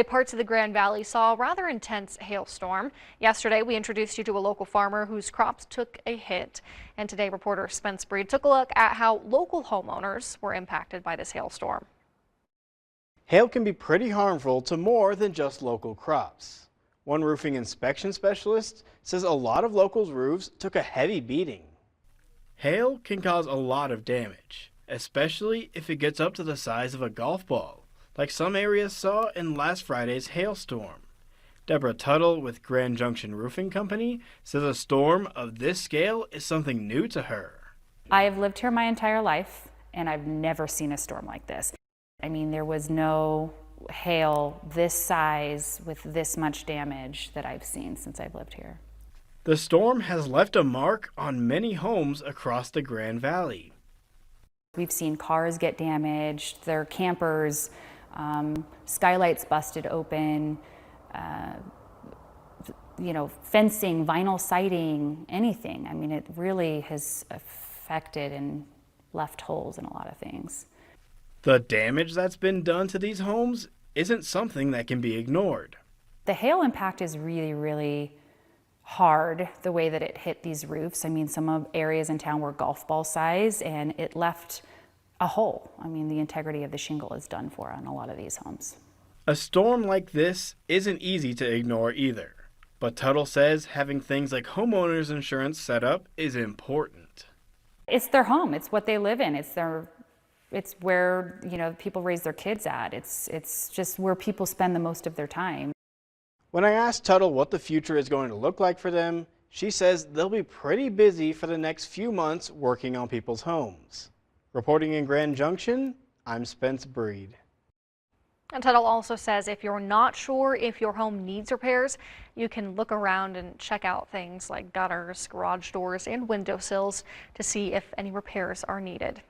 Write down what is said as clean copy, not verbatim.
Parts of the Grand Valley saw a rather intense hailstorm. Yesterday, we introduced you to a local farmer whose crops took a hit. And today, reporter Spence Breed took a look at how local homeowners were impacted by this hailstorm. Hail can be pretty harmful to more than just local crops. One roofing inspection specialist says a lot of locals' roofs took a heavy beating. Hail can cause a lot of damage, especially if it gets up to the size of a golf ball, like some areas saw in last Friday's hailstorm. Deborah Tuttle with Grand Junction Roofing Company says a storm of this scale is something new to her. I have lived here my entire life, and I've never seen a storm like this. I mean, there was no hail this size with this much damage that I've seen since I've lived here. The storm has left a mark on many homes across the Grand Valley. We've seen cars get damaged, their campers, skylights busted open, fencing, vinyl siding, anything. I mean, it really has affected and left holes in a lot of things. The damage that's been done to these homes isn't something that can be ignored. The hail impact is really, really hard, the way that it hit these roofs. I mean, some areas in town were golf ball size, and it left a hole. I mean, the integrity of the shingle is done for on a lot of these homes. A storm like this isn't easy to ignore either, but Tuttle says having things like homeowners insurance set up is important. It's their home. It's what they live in. It's where, people raise their kids at. It's just where people spend the most of their time. When I asked Tuttle what the future is going to look like for them, she says they'll be pretty busy for the next few months working on people's homes. Reporting in Grand Junction, I'm Spence Breed. And Tuttle also says if you're not sure if your home needs repairs, you can look around and check out things like gutters, garage doors, and windowsills to see if any repairs are needed.